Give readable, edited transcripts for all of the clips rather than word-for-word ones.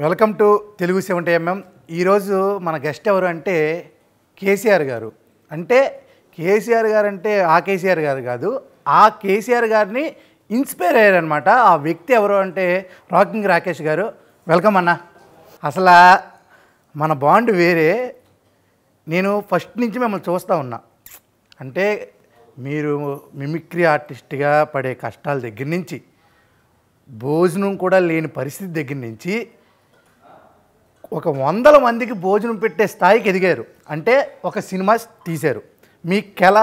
Welcome to Telugu 70mm. ఈరోజు మన guest ఎవరు అంటే కేసీఆర్ గారు. అంటే కేసీఆర్ గారు అంటే ఆ కేసీఆర్ గారు కాదు, ఆ కేసీఆర్ గారిని ఇన్స్పైర్ అయ్యారనమాట. ఆ వ్యక్తి ఎవరు అంటే రాకింగ్ రాకేష్ గారు. వెల్కమ్ అన్న. అసలు మన బాండ్ వేరే. నేను ఫస్ట్ నుంచి మిమ్మల్ని చూస్తూ ఉన్నా. అంటే మీరు మిమిక్రీ ఆర్టిస్ట్గా పడే కష్టాల దగ్గర నుంచి, భోజనం కూడా లేని పరిస్థితి దగ్గర నుంచి ఒక 100 మందికి భోజనం పెట్టే స్థాయికి ఎదిగారు. అంటే ఒక సినిమా తీశారు. మీ కళ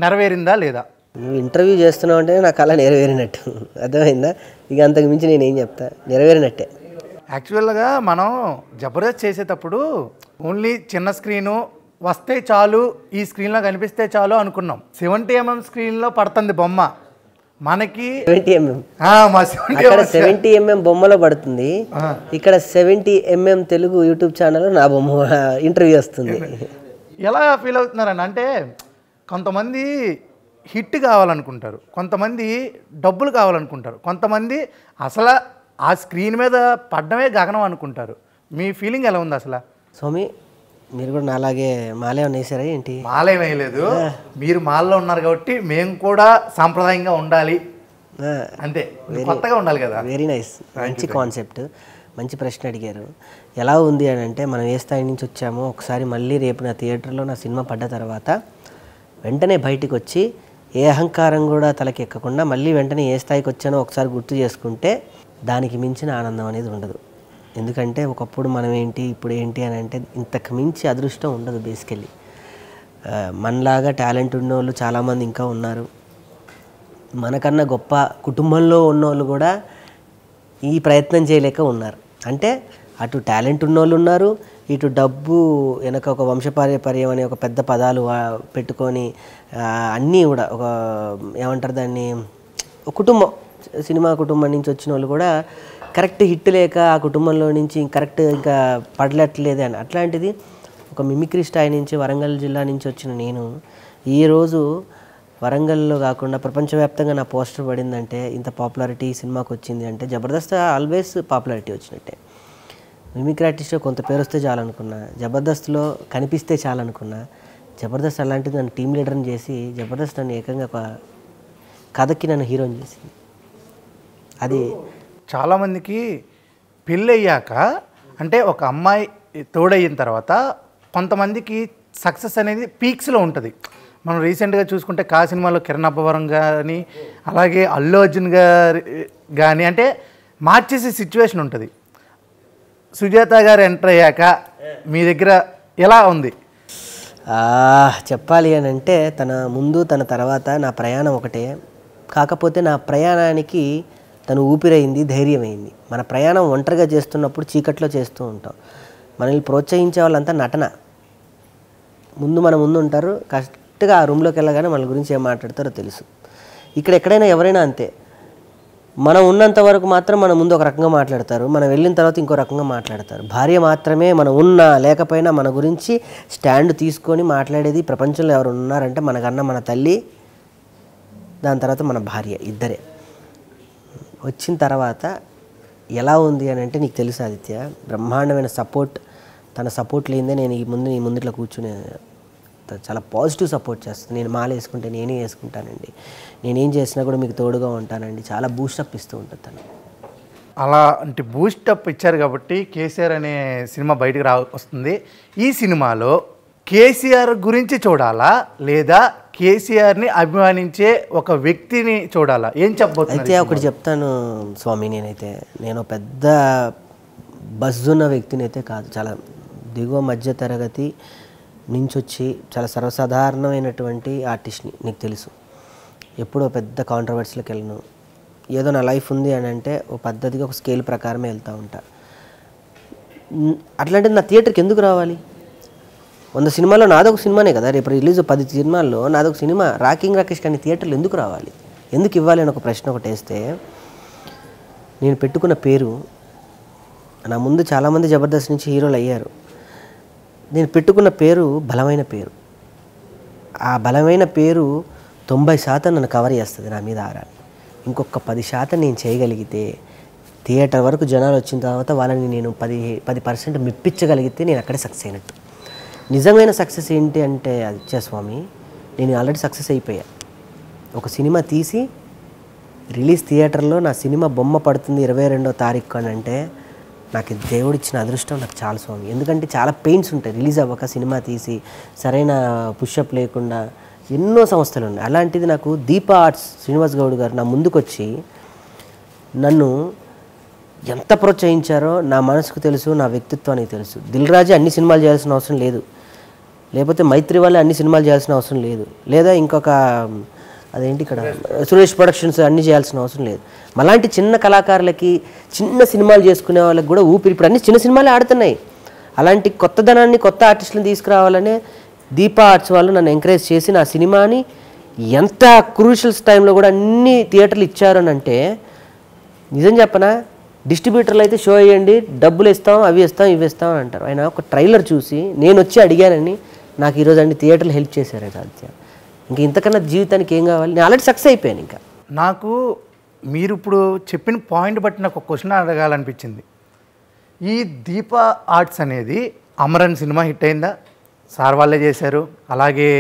నెరవేరిందా లేదా? నువ్వు ఇంటర్వ్యూ చేస్తున్నావు అంటే నా కళ నెరవేరినట్టు, అర్థమైందా? ఇక అంతకు మించి నేనేం చెప్తా, నెరవేరినట్టే. యాక్చువల్గా మనం జబర్దస్త్ చేసేటప్పుడు ఓన్లీ చిన్న స్క్రీను వస్తే చాలు, ఈ స్క్రీన్లో కనిపిస్తే చాలు అనుకున్నాం. 70mm స్క్రీన్లో పడుతుంది బొమ్మ మనకి. 70mm అక్కడ 70mm బొమ్మలో పడుతుంది, ఇక్కడ 70mm తెలుగు యూట్యూబ్ ఛానల్లో నా బొమ్మ ఇంటర్వ్యూ వస్తుంది. ఎలా ఫీల్ అవుతున్నారని అంటే, కొంతమంది హిట్ కావాలనుకుంటారు, కొంతమంది డబ్బులు కావాలనుకుంటారు, కొంతమంది అసలు ఆ స్క్రీన్ మీద పడ్డమే గగనం అనుకుంటారు. మీ ఫీలింగ్ ఎలా ఉంది అసలు? స్వామి, మీరు కూడా నాలాగే మాలే వేసారా ఏంటి? మాలేం వేయలేదు, మీరు మాల్లో ఉన్నారు కాబట్టి మేము కూడా సాంప్రదాయంగా ఉండాలి అంతే, కొత్తగా ఉండాలి కదా. వెరీ నైస్, మంచి కాన్సెప్ట్, మంచి ప్రశ్న అడిగారు. ఎలా ఉంది అని అంటే, మనం ఏ స్థాయి నుంచి వచ్చామో ఒకసారి మళ్ళీ రేపు నా థియేటర్లో నా సినిమా పడ్డ తర్వాత వెంటనే బయటికి వచ్చి ఏ అహంకారం కూడా తలకి ఎక్కకుండా మళ్ళీ వెంటనే ఏ స్థాయికి వచ్చానో ఒకసారి గుర్తు చేసుకుంటే దానికి మించిన ఆనందం అనేది ఉండదు. ఎందుకంటే ఒకప్పుడు మనం ఏంటి, ఇప్పుడు ఏంటి అని అంటే ఇంతకు మించి అదృష్టం ఉండదు. బేసికల్లీ మనలాగా టాలెంట్ ఉన్నోళ్ళు చాలామంది ఇంకా ఉన్నారు. మనకన్నా గొప్ప కుటుంబంలో ఉన్నోళ్ళు కూడా ఈ ప్రయత్నం చేయలేక ఉన్నారు. అంటే అటు టాలెంట్ ఉన్నోళ్ళు ఉన్నారు, ఇటు డబ్బు వెనక ఒక వంశపారంపర్యం అనే ఒక పెద్ద పదాలు పెట్టుకొని అన్నీ కూడా ఒక ఏమంటారు దాన్ని, ఒక కుటుంబం, సినిమా కుటుంబం నుంచి వచ్చిన వాళ్ళు కూడా కరెక్ట్ హిట్ లేక ఆ కుటుంబంలో నుంచి కరెక్ట్ ఇంకా పడలట్లేదు అని. అట్లాంటిది ఒక మిమిక్రీ స్థాయి నుంచి వరంగల్ జిల్లా నుంచి వచ్చిన నేను ఈరోజు వరంగల్లో కాకుండా ప్రపంచవ్యాప్తంగా నా పోస్టర్ పడిందంటే, ఇంత పాపులారిటీ సినిమాకి వచ్చింది అంటే జబర్దస్త్ ఆల్వేస్ పాపులారిటీ వచ్చినట్టే. మిమిక్రీ ఆర్టిస్ట్గా కొంత పేరు వస్తే చాలనుకున్నా, జబర్దస్త్లో కనిపిస్తే చాలనుకున్నా. జబర్దస్త్ అలాంటిది నన్ను టీం లీడర్ని చేసి, జబర్దస్త్ నన్ను ఏకంగా ఒక కథకి నన్ను హీరోని చేసింది. అది చాలామందికి పెళ్ళి అయ్యాక, అంటే ఒక అమ్మాయి తోడయిన తర్వాత కొంతమందికి సక్సెస్ అనేది పీక్స్లో ఉంటుంది. మనం రీసెంట్గా చూసుకుంటే కా సినిమాలో కిరణ్ అబ్బవరం కానీ, అలాగే అల్లు అర్జున్ గారి కానీ, అంటే మార్చేసే సిచ్యువేషన్ ఉంటుంది. సుజాత గారు ఎంటర్ అయ్యాక మీ దగ్గర ఎలా ఉంది? చెప్పాలి అని అంటే, తన ముందు తన తర్వాత నా ప్రయాణం ఒకటే. కాకపోతే నా ప్రయాణానికి తను ఊపిరైంది, ధైర్యమైంది. మన ప్రయాణం ఒంటరిగా చేస్తున్నప్పుడు చీకట్లో చేస్తూ ఉంటాం. మనల్ని ప్రోత్సహించే వాళ్ళంతా నటన. మన ముందు ఉంటారు, కరెక్ట్గా ఆ రూమ్లోకి వెళ్ళగానే మన గురించి ఏం మాట్లాడతారో తెలుసు. ఇక్కడ ఎక్కడైనా ఎవరైనా అంతే. మనం ఉన్నంత వరకు మాత్రం మన ముందు ఒక రకంగా మాట్లాడతారు, మనం వెళ్ళిన తర్వాత ఇంకో రకంగా మాట్లాడతారు. భార్య మాత్రమే మనం ఉన్నా లేకపోయినా మన గురించి స్టాండ్ తీసుకొని మాట్లాడేది ప్రపంచంలో ఎవరు ఉన్నారంటే మనకన్నా మన తల్లి, దాని తర్వాత మన భార్య, ఇద్దరే. వచ్చిన తర్వాత ఎలా ఉంది అని అంటే, నీకు తెలుసు ఆదిత్య, బ్రహ్మాండమైన సపోర్ట్. తన సపోర్ట్ లేదే నేను నీ ముందుట్లో కూర్చునే, చాలా పాజిటివ్ సపోర్ట్ చేస్తుంది. నేను మాల వేసుకుంటే నేనే వేసుకుంటానండి, నేనేం చేసినా కూడా మీకు తోడుగా ఉంటానండి, చాలా బూస్టప్ ఇస్తూ ఉంటుంది తను. అలా అంటే బూస్టప్ ఇచ్చారు కాబట్టి కేసీఆర్ అనే సినిమా బయటకు వస్తుంది. ఈ సినిమాలో కేసీఆర్ గురించి చూడాలా లేదా కేసీఆర్ని అభిమానించే ఒక వ్యక్తిని చూడాలా? ఏం చెప్పబోతున్నా? అయితే ఒకటి చెప్తాను స్వామి, నేను పెద్ద బజ్జున్న వ్యక్తిని అయితే కాదు. చాలా దిగువ మధ్య తరగతి నుంచి వచ్చి చాలా సర్వసాధారణమైనటువంటి ఆర్టిస్ట్ని, నీకు తెలుసు. ఎప్పుడో పెద్ద కాంట్రవర్సీలకు వెళ్ళను. ఏదో నా లైఫ్ ఉంది అని అంటే ఓ పద్ధతిగా ఒక స్కేల్ ప్రకారమే వెళ్తూ ఉంటా. అట్లాంటిది నా థియేటర్కి ఎందుకు రావాలి? 100 సినిమాల్లో నాదొక సినిమానే కదా, రేపు రిలీజ్ 10 సినిమాల్లో నాదొక సినిమా. రాకింగ్ రాకేష్ కానీ థియేటర్లు ఎందుకు రావాలి, ఎందుకు ఇవ్వాలి అని ఒక ప్రశ్న ఒకటి వేస్తే, నేను పెట్టుకున్న పేరు, నా ముందు చాలామంది జబర్దస్త్ నుంచి హీరోలు అయ్యారు. నేను పెట్టుకున్న పేరు బలమైన పేరు. ఆ బలమైన పేరు 90% నన్ను కవర్ చేస్తుంది, నా మీద ఆరాలి. ఇంకొక 10% నేను చేయగలిగితే థియేటర్ వరకు జనాలు వచ్చిన తర్వాత వాళ్ళని నేను 10% మెప్పించగలిగితే నేను అక్కడే సక్సెస్ అయినట్టు. నిజమైన సక్సెస్ ఏంటి అంటే ఆదిత్య స్వామి, నేను ఆల్రెడీ సక్సెస్ అయిపోయా. ఒక సినిమా తీసి రిలీజ్ థియేటర్లో నా సినిమా బొమ్మ పడుతుంది 22వ తారీఖు అని అంటే నాకు దేవుడు ఇచ్చిన అదృష్టం నాకు చాలా స్వామి. ఎందుకంటే చాలా పెయిన్స్ ఉంటాయి రిలీజ్ అవ్వక, సినిమా తీసి సరైన పుషప్ లేకుండా ఎన్నో సంస్థలు ఉన్నాయి. అలాంటిది నాకు దీపా ఆర్ట్స్ శ్రీనివాస్ గౌడ్ గారు నా ముందుకు వచ్చి నన్ను ఎంత ప్రోత్సహించారో నా మనసుకు తెలుసు, నా వ్యక్తిత్వానికి తెలుసు. దిల్ రాజు అన్ని సినిమాలు చేయాల్సిన అవసరం లేదు, లేకపోతే మైత్రి వాళ్ళే అన్ని సినిమాలు చేయాల్సిన అవసరం లేదు, లేదా ఇంకొక అదేంటి ఇక్కడ సురేష్ ప్రొడక్షన్స్ అన్నీ చేయాల్సిన అవసరం లేదు. అలాంటి చిన్న కళాకారులకి, చిన్న సినిమాలు చేసుకునే వాళ్ళకి కూడా ఊపిరి. ఇప్పుడు అన్ని చిన్న సినిమాలే ఆడుతున్నాయి. అలాంటి కొత్తదనాన్ని, కొత్త ఆర్టిస్టులను తీసుకురావాలనే దీపా ఆర్ట్స్ వాళ్ళు నన్ను ఎంకరేజ్ చేసి నా సినిమాని ఎంత క్రూషియల్స్ టైంలో కూడా అన్ని థియేటర్లు ఇచ్చారు అని అంటే, నిజం చెప్పనా, డిస్ట్రిబ్యూటర్లు అయితే షో వేయండి, డబ్బులు ఇస్తాం, అవి ఇస్తాం, ఇవి ఇస్తాం అని అంటారు. ఆయన ఒక ట్రైలర్ చూసి నేను వచ్చి అడిగానని నాకు ఈరోజు అన్ని థియేటర్లు హెల్ప్ చేశారు ఆదిత్య. ఇంక ఇంతకన్నా జీవితానికి ఏం కావాలి? నేను ఆల్రెడీ సక్సెస్ అయిపోయాను. ఇంకా నాకు మీరు ఇప్పుడు చెప్పిన పాయింట్ బట్టి నాకు ఒక క్వశ్చన్ అడగాలనిపించింది. ఈ దీపా ఆర్ట్స్ అనేది అమరన్ సినిమా హిట్ అయిందా? సార్ వాళ్ళే చేశారు. అలాగే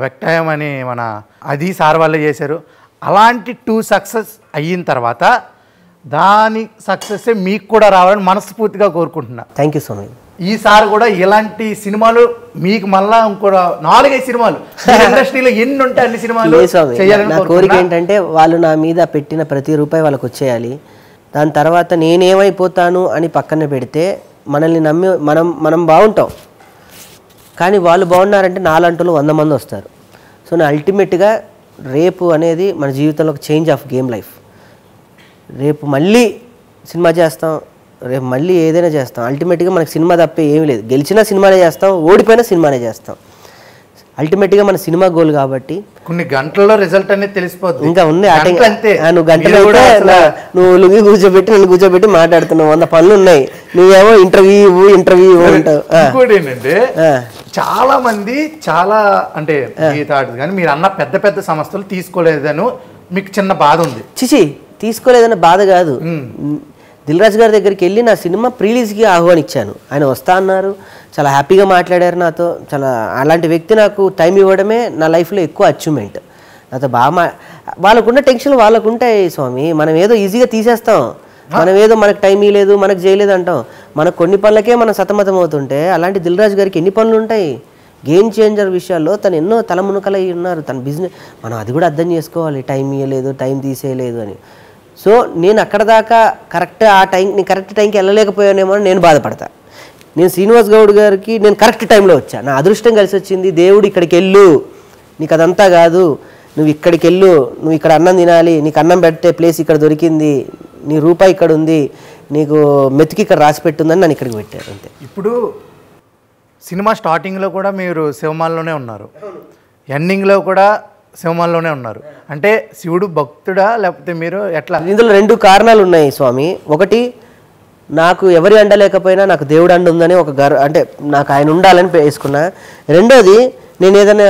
వెక్టాయం అని అది సార్ వాళ్ళే చేశారు. అలాంటి 2 సక్సెస్ అయిన తర్వాత దాని సక్సెస్ మీకు కూడా రావాలని మనస్ఫూర్తిగా కోరుకుంటున్నా. Thank you so much. ఈసారి కూడా ఇలాంటి సినిమాలు మీకు మళ్ళా ఇంకో 4-5 సినిమాలు ఇండస్ట్రీలో ఎన్ని ఉంటే అన్ని సినిమాలు చేయాలని నా కోరిక ఏంటంటే వాళ్ళు నా మీద పెట్టిన ప్రతి రూపాయి వాళ్ళకి వచ్చేయాలి. దాని తర్వాత నేనేమైపోతాను అని పక్కన పెడితే మనల్ని నమ్మి మనం బాగుంటాం, కానీ వాళ్ళు బాగున్నారంటే నాలంటూ 100 మంది వస్తారు. సో నా అల్టిమేట్గా రేపు అనేది మన జీవితంలో ఒక చేంజ్ ఆఫ్ గేమ్ లైఫ్. రేపు మళ్ళీ సినిమా చేస్తాం, రేపు మళ్ళీ ఏదైనా చేస్తాం. అల్టిమేట్గా మనకు సినిమా తప్పే ఏమీ లేదు. గెలిచినా సినిమానే చేస్తాం, ఓడిపోయినా సినిమానే చేస్తాం. అల్టిమేట్గా మన సినిమా గోల్ కాబట్టి కొన్ని గంటల్లో రిజల్ట్ అనేది తెలిసిపోతుంది. ఇంకా ఉంది నువ్వు గంటలు కూడా నువ్వు లుంగి కూర్చోబెట్టి నన్ను కూర్చోబెట్టి మాట్లాడుతున్నావు, 100 పనులు ఉన్నాయి, నువ్వేమో ఇంటర్వ్యూ అంటావు. ఇంకోటి ఏంటంటే చాలా మంది అంటే కానీ మీరు అన్న పెద్ద పెద్ద సంస్థలు తీసుకోలేదని మీకు చిన్న బాధ ఉంది. చిచి తీసుకోలేదన్న బాధ కాదు. దిల్ రాజు గారి దగ్గరికి వెళ్ళి నా సినిమా ప్రీలీజ్కి ఆహ్వానించాను. ఆయన వస్తా అన్నారు, చాలా హ్యాపీగా మాట్లాడారు నాతో. చాలా అలాంటి వ్యక్తి నాకు టైం ఇవ్వడమే నా లైఫ్లో ఎక్కువ అచీవ్మెంట్. నాతో బాగా వాళ్ళకున్న టెన్షన్లు వాళ్ళకు ఉంటాయి స్వామి. మనం ఏదో ఈజీగా తీసేస్తాం, మనం ఏదో మనకు టైం ఇవ్వలేదు, మనకు చేయలేదు అంటాం. మనకు కొన్ని పనులకే మనం సతమతం అవుతుంటే అలాంటి దిల్ రాజు గారికి ఎన్ని పనులు ఉంటాయి. గేమ్ చేంజర్ విషయాల్లో తను ఎన్నో తలమునకలై ఉన్నారు. తన బిజినెస్ మనం అది కూడా అర్థం చేసుకోవాలి, టైం ఇవ్వలేదు, టైం తీసేయలేదు అని. సో నేను అక్కడ దాకా కరెక్ట్ టైంకి వెళ్ళలేకపోయానేమో అని నేను బాధపడతా. నేను శ్రీనివాస్ గౌడ్ గారికి నేను కరెక్ట్ టైంలో వచ్చా, నా అదృష్టం కలిసి వచ్చింది. దేవుడు ఇక్కడికి వెళ్ళు, నీకు అదంతా కాదు, నువ్వు ఇక్కడికి వెళ్ళు, నువ్వు ఇక్కడ అన్నం తినాలి, నీకు అన్నం పెట్టే ప్లేస్ ఇక్కడ దొరికింది, నీ రూపాయి ఇక్కడ ఉంది, నీకు మెతికి ఇక్కడ రాసి పెట్టుందని నన్ను ఇక్కడికి పెట్టారు అంతే. ఇప్పుడు సినిమా స్టార్టింగ్లో కూడా మీరు శివమాల్లోనే ఉన్నారు, ఎండింగ్లో కూడా శివమాల్లోనే ఉన్నారు. అంటే శివుడు భక్తుడా లేకపోతే మీరు ఎట్లా? ఇందులో 2 కారణాలు ఉన్నాయి స్వామి. ఒకటి, నాకు ఎవరి అండ లేకపోయినా నాకు దేవుడు అండ ఉందని అంటే నాకు ఆయన ఉండాలని వేసుకున్నా. రెండోది, నేను ఏదైనా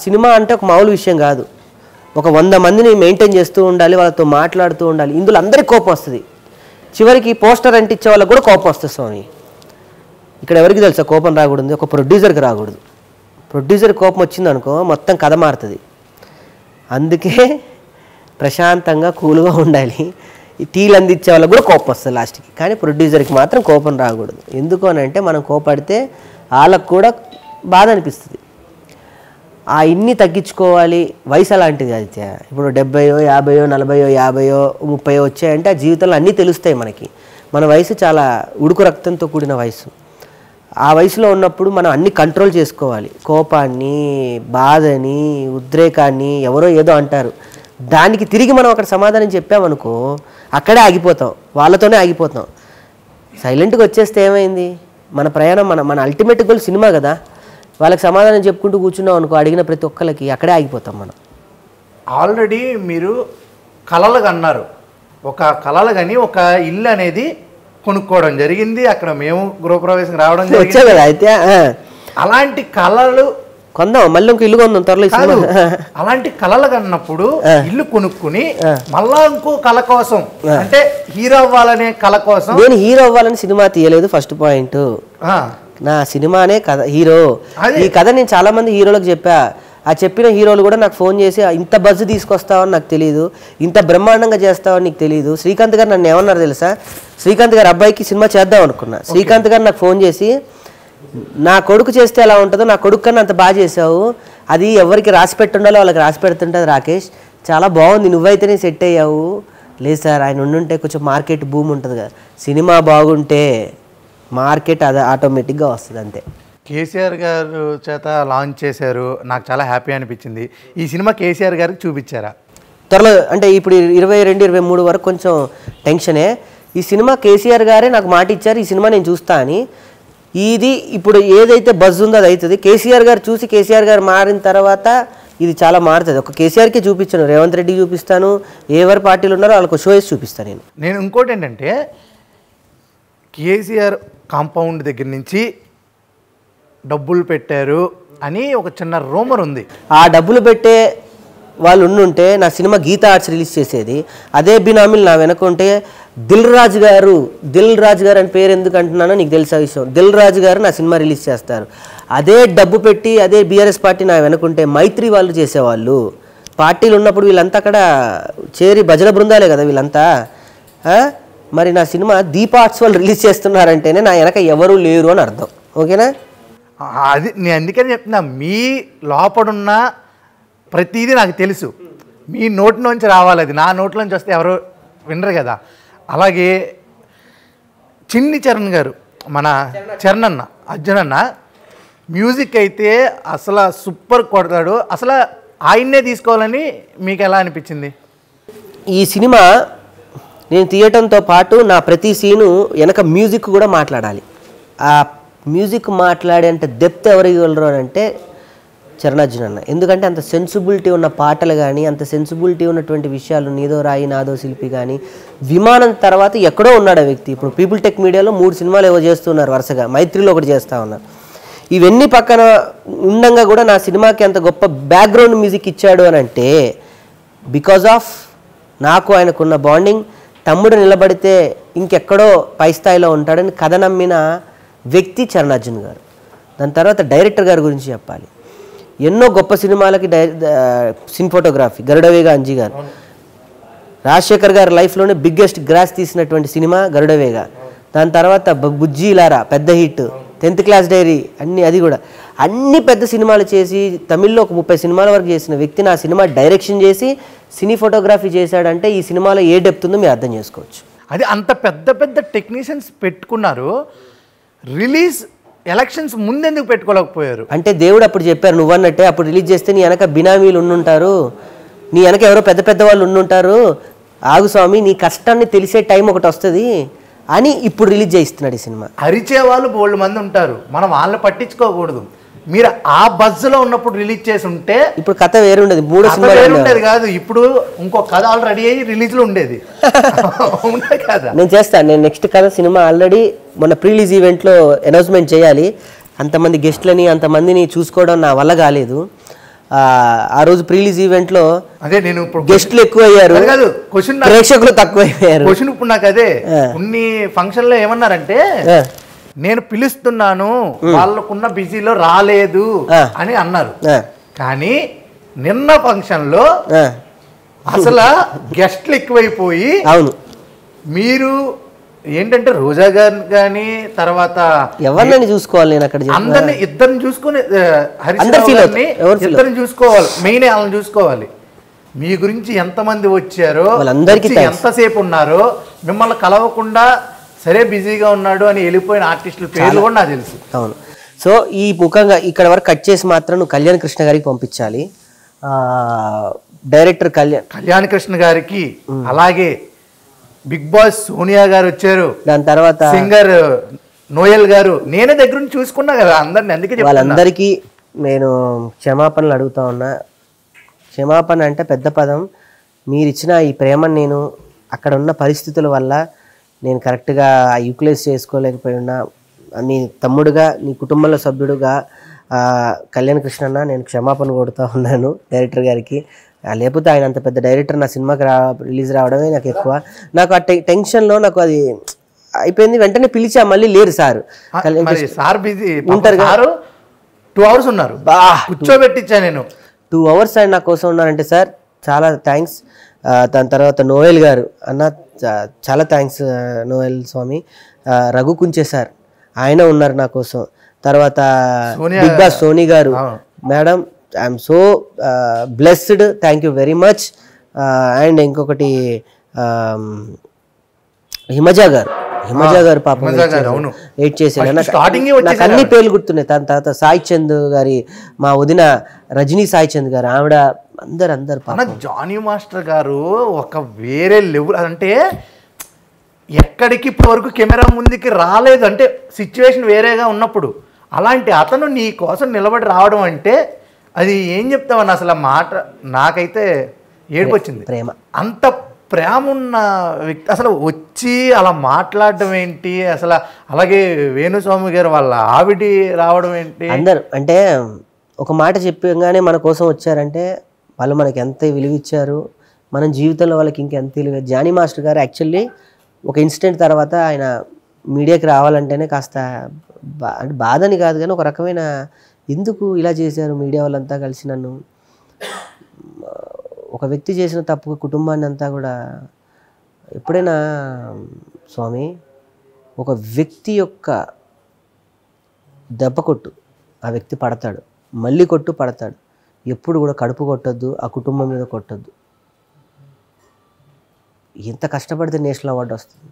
సినిమా అంటే ఒక మామూలు విషయం కాదు. ఒక 100 మందిని మెయింటైన్ చేస్తూ ఉండాలి, వాళ్ళతో మాట్లాడుతూ ఉండాలి. ఇందులో అందరికీ కోపం వస్తుంది. చివరికి పోస్టర్ అంటించే వాళ్ళకి కూడా కోపం వస్తుంది స్వామి. ఇక్కడ ఎవరికి తెలుసా కోపం రాకూడదు? ఒక ప్రొడ్యూసర్కి రాకూడదు. ప్రొడ్యూసర్ కోపం వచ్చిందనుకో మొత్తం కథ మారుతుంది. అందుకే ప్రశాంతంగా కూల్గా ఉండాలి. ఈ టీలు అందించే వాళ్ళకి కూడా కోపం వస్తుంది లాస్ట్కి, కానీ ప్రొడ్యూసర్కి మాత్రం కోపం రాకూడదు. ఎందుకు అని అంటే మనం కోపడితే వాళ్ళకు కూడా బాధ అనిపిస్తుంది. ఆ ఇన్ని తగ్గించుకోవాలి. వయసు అలాంటిది ఆదిత్య. ఇప్పుడు 70, 50, 40, 50, 30 వచ్చాయంటే ఆ జీవితంలో అన్నీ తెలుస్తాయి మనకి. మన వయసు చాలా ఉడుకు రక్తంతో కూడిన వయసు. ఆ వయసులో ఉన్నప్పుడు మనం అన్ని కంట్రోల్ చేసుకోవాలి. కోపాన్ని, బాధని, ఉద్రేకాన్ని, ఎవరో ఏదో అంటారు, దానికి తిరిగి మనం అక్కడ సమాధానం చెప్పామనుకో అక్కడే ఆగిపోతాం, వాళ్ళతోనే ఆగిపోతాం. సైలెంట్గా వచ్చేస్తే ఏమైంది? మన ప్రయాణం మన అల్టిమేట్ గోల్ సినిమా కదా. వాళ్ళకి సమాధానం చెప్పుకుంటూ కూర్చున్నాం అనుకో అడిగిన ప్రతి ఒక్కరికి, అక్కడే ఆగిపోతాం మనం. ఆల్రెడీ మీరు కలలు కన్నారు, ఒక కలలు కానీ ఒక ఇల్లు అనేది కొనుక్కోవడం జరిగింది. అక్కడ మేము గృహప్రవేశం రావడం జరిగింది. అయితే అలాంటి కళలు కొందాం, మళ్ళీ ఇంకో ఇల్లు కొందాం త్వరలో. కాదు, అలాంటి కళలు కన్నప్పుడు ఇల్లు కొనుక్కుని మళ్ళా ఇంకో కళ కోసం, అంటే హీరో అవ్వాలనే కళ కోసం. నేను హీరో అవ్వాలని సినిమా తీయలేదు, ఫస్ట్ పాయింట్. నా సినిమానే కథ హీరో. ఈ కథ నేను చాలా మంది హీరోలకు చెప్పా. ఆ చెప్పిన హీరోలు కూడా నాకు ఫోన్ చేసి ఇంత బజ్ తీసుకొస్తావని నాకు తెలియదు, ఇంత బ్రహ్మాండంగా చేస్తావని నీకు తెలియదు. శ్రీకాంత్ గారు నన్ను ఏమన్నారు తెలుసా? శ్రీకాంత్ గారు అబ్బాయికి సినిమా చేద్దాం అనుకున్నా. శ్రీకాంత్ గారు నాకు ఫోన్ చేసి, నా కొడుకు చేస్తే ఎలా ఉంటుందో నా కొడుకు కన్నా అంత బాగా చేసావు, అది ఎవరికి రాసి పెట్టుండాలో వాళ్ళకి రాసి పెడుతుంటుంది రాకేష్, చాలా బాగుంది, నువ్వైతేనే సెట్ అయ్యావు. లేదు సార్, ఆయన ఉండుంటే కొంచెం మార్కెట్ భూమి ఉంటుంది కదా, సినిమా బాగుంటే మార్కెట్ అది ఆటోమేటిక్గా వస్తుంది అంతే. కేసీఆర్ గారు చేత లాంచ్ చేశారు, నాకు చాలా హ్యాపీ అనిపించింది. ఈ సినిమా కేసీఆర్ గారికి చూపించారా? త్వరలో అంటే ఇప్పుడు 22, 23 వరకు కొంచెం టెన్షనే. ఈ సినిమా కేసీఆర్ గారే నాకు మాట ఇచ్చారు, ఈ సినిమా నేను చూస్తా అని. ఇది ఇప్పుడు ఏదైతే బజ్ ఉందో అది అవుతుంది. కేసీఆర్ గారు చూసి కేసీఆర్ గారు మారిన తర్వాత ఇది చాలా మారుతుంది. ఒక కేసీఆర్కి చూపించాను, రేవంత్ రెడ్డికి చూపిస్తాను, ఎవరి పార్టీలు ఉన్నారో వాళ్ళకు షో వేసి చూపిస్తాను నేను ఇంకోటి ఏంటంటే, కేసీఆర్ కాంపౌండ్ దగ్గర నుంచి డబ్బులు పెట్టారు అని ఒక చిన్న రూమర్ ఉంది. ఆ డబ్బులు పెట్టే వాళ్ళు ఉండుంటే నా సినిమా గీతా ఆర్ట్స్ రిలీజ్ చేసేది. అదే బినామీలు నా వెనకుంటే దిల్ రాజు గారు అని పేరు ఎందుకు అంటున్నానో నీకు తెలిసే విషయం. దిల్ రాజు గారు నా సినిమా రిలీజ్ చేస్తారు. అదే డబ్బు పెట్టి అదే బీఆర్ఎస్ పార్టీ నా వెనకుంటే మైత్రి వాళ్ళు చేసేవాళ్ళు. పార్టీలు ఉన్నప్పుడు వీళ్ళంతా అక్కడ చేరి భజన బృందాలే కదా వీళ్ళంతా. మరి నా సినిమా దీపా ఆర్ట్స్ వాళ్ళు రిలీజ్ చేస్తున్నారంటేనే నా వెనక ఎవరూ లేరు అని అర్థం. ఓకేనా? అది నేను అందుకని చెప్తున్నా, మీ లోపడున్న ప్రతిదీ నాకు తెలుసు, మీ నోటిలోంచి రావాలి, అది నా నోట్లోంచి వస్తే ఎవరు వినరు కదా. అలాగే చిన్ని చరణ్ గారు, మన చరణ్ అన్న, అర్జున్ అన్న మ్యూజిక్ అయితే అసలు సూపర్ కొడతాడు. అసలు ఆయన్నే తీసుకోవాలని మీకు ఎలా అనిపించింది? ఈ సినిమా నేను తీయటంతో పాటు నా ప్రతి సీను వెనక మ్యూజిక్ కూడా మాట్లాడాలి. ఆ మ్యూజిక్ మాట్లాడేంత డెప్త్ ఎవరు ఇవ్వగలరు అని అంటే చరణార్జున్ అన్న. ఎందుకంటే అంత సెన్సిబిలిటీ ఉన్న పాటలు కానీ, అంత సెన్సిబిలిటీ ఉన్నటువంటి విషయాలు, నీదో రాయి నాదో శిల్పి కానీ, విమానం తర్వాత ఎక్కడో ఉన్నాడు ఆ వ్యక్తి. ఇప్పుడు పీపుల్ టెక్ మీడియాలో 3 సినిమాలు ఏవో చేస్తున్నారు వరుసగా, మైత్రిలో ఒకటి చేస్తూ ఉన్నారు. ఇవన్నీ పక్కన ఉండంగా కూడా నా సినిమాకి అంత గొప్ప బ్యాక్గ్రౌండ్ మ్యూజిక్ ఇచ్చాడు అని అంటే బికాజ్ ఆఫ్ నాకు ఆయనకున్న బాండింగ్. తమ్ముడు నిలబడితే ఇంకెక్కడో పై స్థాయిలో ఉంటాడని కథ నమ్మిన వ్యక్తి చరణార్జున్ గారు. దాని తర్వాత డైరెక్టర్ గారి గురించి చెప్పాలి. ఎన్నో గొప్ప సినిమాలకి సిన్ ఫోటోగ్రఫీ గరుడవేగ అంజీ గారు. రాజశేఖర్ గారి లైఫ్లోనే బిగ్గెస్ట్ గ్రాస్ తీసినటువంటి సినిమా గరుడవేగ. దాని తర్వాత బుజ్జి లారా పెద్ద హిట్, 10th క్లాస్ డైరీ అన్నీ, అది కూడా అన్ని పెద్ద సినిమాలు చేసి తమిళ్లో ఒక 30 సినిమాల వరకు చేసిన వ్యక్తి నా సినిమా డైరెక్షన్ చేసి సినీ ఫోటోగ్రఫీ చేశాడంటే ఈ సినిమాలో ఏ డెప్త్ ఉందో మీరు అర్థం చేసుకోవచ్చు. అది అంత పెద్ద పెద్ద టెక్నీషియన్స్ పెట్టుకున్నారు, రిలీజ్ ఎలక్షన్స్ ముందెందుకు పెట్టుకోలేకపోయారు? అంటే దేవుడు అప్పుడు చెప్పారు, నువ్వన్నట్టే అప్పుడు రిలీజ్ చేస్తే నీ వెనక బినామీలు ఉండుంటారు, నీ వెనక ఎవరో పెద్ద పెద్ద వాళ్ళు ఉండుంటారు, ఆగు స్వామి నీ కష్టాన్ని తెలిసే టైం ఒకటి వస్తుంది అని ఇప్పుడు రిలీజ్ చేయిస్తున్నాడు ఈ సినిమా. అరిచే వాళ్ళు బోల్డ్ మంది ఉంటారు, మనం వాళ్ళని పట్టించుకోకూడదు. మీరు ఆ బజ్లో ఉన్నప్పుడు రిలీజ్ చేసి ఉంటే ఇప్పుడు కథ వేరు ఉండేది, 3 సినిమాలు ఉండేది కాదు. ఇప్పుడు ఇంకో కథ ఆల్రెడీ అయ్యి రిలీజ్లో ఉండేది కదా. నేను చేస్తాను, నేను నెక్స్ట్ కథ సినిమా ఆల్రెడీ మొన్న ప్రీలీజ్ ఈవెంట్లో అనౌన్స్మెంట్ చేయాలి. అంతమంది గెస్ట్లని అంతమందిని చూసుకోవడం నా వల్ల కాలేదు. ఆ రోజు ప్రీలీజ్ ఈవెంట్లో అదే నేను గెస్ట్లు ఎక్కువ అయ్యారు, ప్రేక్షకులు తక్కువ అయ్యారు. క్వశ్చన్ ఇప్పుడు నాకు అదే, కొన్ని ఫంక్షన్లో ఏమన్నారంటే నేను పిలుస్తున్నాను వాళ్ళకున్న బిజీలో రాలేదు అని అన్నారు. కానీ నిన్న ఫంక్షన్లో అసలు గెస్ట్లు ఎక్కువైపోయి, అవును మీరు ఏంటంటే రోజా గారు కానీ తర్వాత ఎవరిని చూసుకోవాలి, నేను అక్కడ అందరిని ఇద్దరిని చూసుకుని ఇద్దరిని చూసుకోవాలి, మెయిన్ వాళ్ళని చూసుకోవాలి. మీ గురించి ఎంతమంది వచ్చారో, ఎంతసేపు ఉన్నారో, మిమ్మల్ని కలవకుండా సరే బిజీగా ఉన్నాడు అని వెళ్ళిపోయిన ఆర్టిస్టుల పేర్లు కూడా నాకు తెలుసు. అవును. సో ఈ ముఖంగా ఇక్కడ వరకు కట్ చేసి మాత్రం నువ్వు కళ్యాణ్ కృష్ణ గారికి పంపించాలి. డైరెక్టర్ కళ్యాణ్ కృష్ణ గారికి, అలాగే బిగ్ బాస్ సోనియా గారు వచ్చారు, దాని తర్వాత సింగర్ నోయల్ గారు, నేనే దగ్గర నుంచి చూసుకున్నా కదా అందరిని. అందుకే వాళ్ళందరికీ నేను క్షమాపణలు అడుగుతా ఉన్నా. క్షమాపణ అంటే పెద్ద పదం. మీరు ఇచ్చిన ఈ ప్రేమను నేను అక్కడ ఉన్న పరిస్థితుల వల్ల నేను కరెక్ట్గా యూటిలైజ్ చేసుకోలేకపోయినా, నీ తమ్ముడుగా నీ కుటుంబంలో సభ్యుడుగా కళ్యాణ్ కృష్ణ అన్న నేను క్షమాపణ కొడుతూ ఉన్నాను డైరెక్టర్ గారికి. లేకపోతే ఆయన అంత పెద్ద డైరెక్టర్ నా సినిమాకి రిలీజ్ రావడమే నాకు ఎక్కువ. నాకు ఆ టెన్షన్లో నాకు అది అయిపోయింది. వెంటనే పిలిచా, మళ్ళీ లేరు సార్. సార్ బిజీ ఉంటారు, 2 hours ఉన్నారు, కూర్చోబెట్టించా నేను. 2 hours ఆయన నా కోసం ఉన్నారంటే సార్ చాలా థ్యాంక్స్. దాని తర్వాత నోయల్ గారు అన్న చాలా థ్యాంక్స్ నోయల్ స్వామి. రఘు కుంచే సార్ ఆయన ఉన్నారు నా కోసం. తర్వాత బిగ్ బాస్ సోనీ గారు madam I'm so blessed, thank you very much. And ఇంకొకటి హిమజా గారు పాపం వెయిట్ చేశారు. నాకు అన్ని పేర్లు గుర్తున్నాయి. దాని తర్వాత సాయి చంద్ గారి మా వదిన రజనీ సాయి చంద్ గారు, ఆవిడ అందరు జానీ మాస్టర్ గారు ఒక వేరే లెవెల్. అంటే ఎక్కడికి ఇప్పటి వరకు కెమెరా ముందుకి రాలేదు, అంటే సిచ్యువేషన్ వేరేగా ఉన్నప్పుడు అలాంటి అతను నీ కోసం నిలబడి రావడం అంటే అది ఏం చెప్తామని అసలు ఆ మాట నాకైతే ఏడుపు వచ్చింది. ప్రేమ, అంత ప్రేమ ఉన్న వ్యక్తి అసలు వచ్చి అలా మాట్లాడడం ఏంటి అసలు. అలాగే వేణుస్వామి గారు వాళ్ళ ఆవిడి రావడం ఏంటి. అందరు అంటే ఒక మాట చెప్పగానే మన కోసం వచ్చారంటే వాళ్ళు మనకి ఎంత విలువ ఇచ్చారు, మన జీవితంలో వాళ్ళకి ఇంకెంత విలువ. జానీ మాస్టర్ గారు యాక్చువల్లీ ఒక ఇన్సిడెంట్ తర్వాత ఆయన మీడియాకి రావాలంటేనే కాస్త అంటే బాధని కాదు కానీ ఒక రకమైన ఎందుకు ఇలా చేశారు మీడియా వాళ్ళంతా కలిసి నన్ను. ఒక వ్యక్తి చేసిన తప్పు కుటుంబాన్ని అంతా కూడా ఎప్పుడైనా స్వామి ఒక వ్యక్తి యొక్క దెబ్బ కొట్టు ఆ వ్యక్తి పడతాడు, మళ్ళీ కొట్టు పడతాడు. ఎప్పుడు కూడా కడుపు కొట్టద్దు, ఆ కుటుంబం మీద కొట్టద్దు. ఎంత కష్టపడితే నేషనల్ అవార్డు వస్తుంది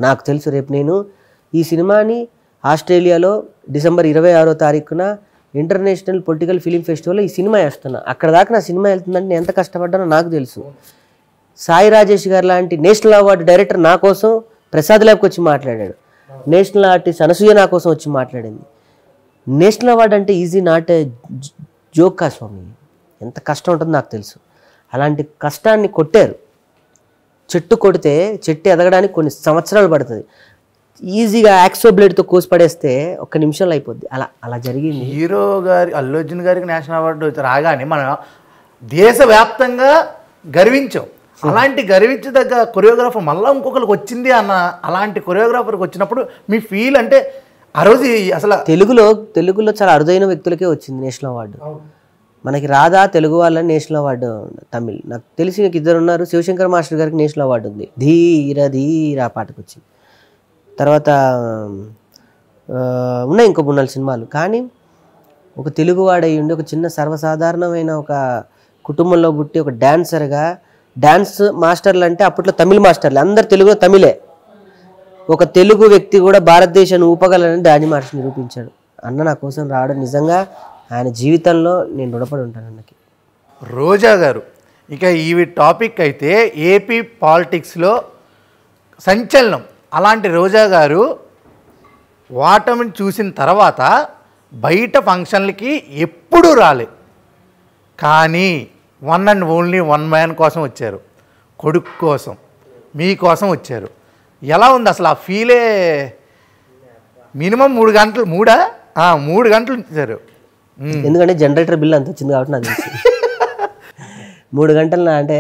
నాకు తెలుసు. రేపు నేను ఈ సినిమాని ఆస్ట్రేలియాలో December 26వ తారీఖున ఇంటర్నేషనల్ పొలిటికల్ ఫిలిం ఫెస్టివల్లో ఈ సినిమా వేస్తున్నా. అక్కడ దాకా నా సినిమా వెళ్తుందంటే నేను ఎంత కష్టపడ్డానో నాకు తెలుసు. సాయి రాజేష్ గారు లాంటి నేషనల్ అవార్డు డైరెక్టర్ నా కోసం ప్రసాద్ ల్యాబ్కి వచ్చి మాట్లాడాడు. నేషనల్ ఆర్టిస్ట్ అనసూయ నా కోసం వచ్చి మాట్లాడింది. నేషనల్ అవార్డు అంటే ఈజీ నాట్ ఏ జోక్ కా స్వామి, ఎంత కష్టం ఉంటుందో నాకు తెలుసు. అలాంటి కష్టాన్ని కొట్టారు. చెట్టు కొడితే చెట్టు ఎదగడానికి కొన్ని సంవత్సరాలు పడుతుంది. ఈజీగా యాక్సో బ్లేడ్తో కోసి పడేస్తే 1 నిమిషంలో అయిపోద్ది. అలా జరిగింది. హీరో గారి అల్లు అర్జున్ గారికి నేషనల్ అవార్డు రాగానే మనం దేశవ్యాప్తంగా గర్వించాం. అలాంటి గర్వించదగ్గ కొరియోగ్రాఫర్ మళ్ళీ ఇంకొకరికి వచ్చింది అన్న, అలాంటి కొరియోగ్రాఫర్కి వచ్చినప్పుడు మీ ఫీల్ అంటే ఆ రోజు అసలు తెలుగులో చాలా అరుదైన వ్యక్తులకే వచ్చింది నేషనల్ అవార్డు. మనకి రాదా తెలుగు వాళ్ళని నేషనల్ అవార్డు. తమిళ్ నాకు తెలిసి నాకు 2 ఉన్నారు. శివశంకర్ మాస్టర్ గారికి నేషనల్ అవార్డు ఉంది, ధీర ధీర పాటకు వచ్చింది. తర్వాత ఉన్నాయి ఇంకో 3-4 సినిమాలు. కానీ ఒక తెలుగువాడై ఉండి ఒక చిన్న సర్వసాధారణమైన ఒక కుటుంబంలో పుట్టి ఒక డాన్సర్గా, డాన్స్ మాస్టర్లు అంటే అప్పట్లో తమిళ మాస్టర్లు అందరు తెలుగులో తమిళే. ఒక తెలుగు వ్యక్తి కూడా భారతదేశాన్ని ఊపగలని జానీ మాస్టర్ నిరూపించాడు. అన్న నా కోసం రావడం నిజంగా ఆయన జీవితంలో నేను రుణపడి ఉంటాను అన్నకి. రోజా గారు ఇక ఈ టాపిక్ అయితే ఏపీ పాలిటిక్స్లో సంచలనం. అలాంటి రోజా గారు ఓటమిని చూసిన తర్వాత బయట ఫంక్షన్లకి ఎప్పుడూ రాలే, కానీ one and only one man కోసం వచ్చారు, కొడుకు కోసం, మీకోసం వచ్చారు. ఎలా ఉంది అసలు ఆ ఫీలే? మినిమం 3 గంటలు 3 గంటలు ఉంచారు. ఎందుకంటే జనరేటర్ బిల్ అంత వచ్చింది కాబట్టి నాకు తెలుసు. 3 గంటల అంటే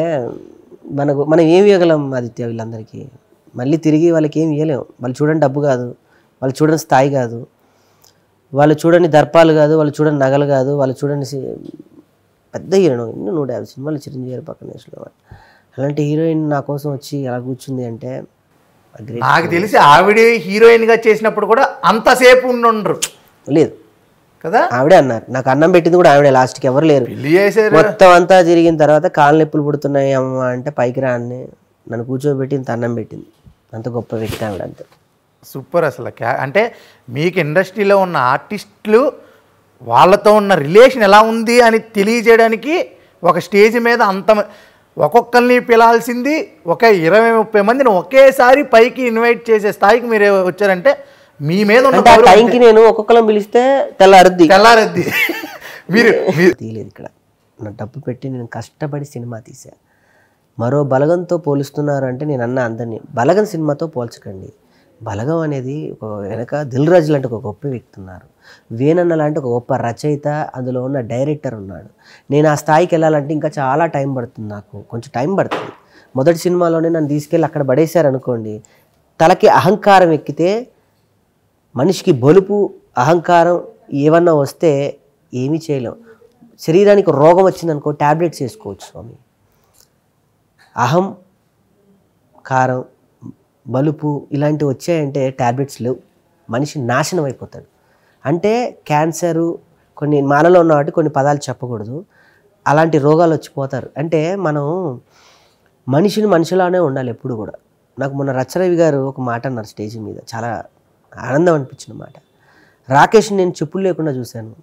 మనం ఏమి ఇవ్వగలం ఆదిత్య వీళ్ళందరికీ? మళ్ళీ తిరిగి వాళ్ళకి ఏమి ఇవ్వలేము. వాళ్ళు చూడని డబ్బు కాదు, వాళ్ళు చూడని స్థాయి కాదు, వాళ్ళు చూడని దర్పాలు కాదు, వాళ్ళు చూడని నగలు కాదు, వాళ్ళు చూడని పెద్ద హీరోయిన్. 150 సినిమాలు చిరంజీవి గారి పక్కన వేసుకోవాలి. అలాంటి హీరోయిన్ నా కోసం వచ్చి ఎలా కూర్చుంది అంటే నాకు తెలిసి ఆవిడ హీరోయిన్గా చేసినప్పుడు కూడా అంతసేపు ఉండరు లేదు కదా. ఆవిడే అన్నారు, నాకు అన్నం పెట్టింది కూడా ఆవిడే. లాస్ట్కి ఎవరు లేరు. మొత్తం అంతా జరిగిన తర్వాత కాళ్ళు నొప్పులు పుడుతున్నాయి అమ్మ అంటే పైకి రాని నన్ను కూర్చోబెట్టి ఇంత అన్నం పెట్టింది. అంత గొప్ప వ్యక్తి ఆవిడ. అంతే సూపర్. అసలు అంటే మీకు ఇండస్ట్రీలో ఉన్న ఆర్టిస్టులు వాళ్ళతో ఉన్న రిలేషన్ ఎలా ఉంది అని తెలియజేయడానికి ఒక స్టేజ్ మీద అంత ఒక్కొక్కరిని పిలాల్సింది ఒక 20-30 మందిని ఒకేసారి పైకి ఇన్వైట్ చేసే స్థాయికి మీరు వచ్చారంటే మీ మీద ఉన్న టైంకి నేను ఒక్కొక్కరిని పిలిస్తే తెల్లారద్ది మీరు తీయలేదు. ఇక్కడ నా డబ్బు పెట్టి నేను కష్టపడి సినిమా తీసా. మరో బలగంతో పోలుస్తున్నారు అంటే నేను అన్న అందరినీ బలగం సినిమాతో పోల్చకండి. బలగం అనేది ఒక వెనక దిల్ రాజు లాంటి ఒక గొప్ప వ్యక్తి ఉన్నారు, వేణన్న లాంటి ఒక గొప్ప రచయిత, అందులో ఉన్న డైరెక్టర్ ఉన్నాడు. నేను ఆ స్థాయికి వెళ్ళాలంటే ఇంకా చాలా టైం పడుతుంది, నాకు కొంచెం టైం పడుతుంది. మొదటి సినిమాలోనే నన్ను తీసుకెళ్ళి అక్కడ పడేశారనుకోండి, తలకి అహంకారం ఎక్కితే, మనిషికి బలుపు అహంకారం ఏమన్నా వస్తే ఏమీ చేయలేం. శరీరానికి రోగం వచ్చిందనుకో ట్యాబ్లెట్స్ వేసుకోవచ్చు స్వామి. అహం కారం బలుపు ఇలాంటివి వచ్చాయంటే ట్యాబ్లెట్స్ లేవు, మనిషి నాశనం అయిపోతాడు. అంటే క్యాన్సరు, కొన్ని మాలలో ఉన్న వాటి కొన్ని పదాలు చెప్పకూడదు, అలాంటి రోగాలు వచ్చిపోతారు. అంటే మనం మనిషిని మనిషిలానే ఉండాలి ఎప్పుడు కూడా. నాకు మొన్న రచ్చరవి గారు ఒక మాట అన్నారు స్టేజ్ మీద, చాలా ఆనందం అనిపించిన మాట. రాకేష్ని నేను చెప్పులు లేకుండా చూశాను,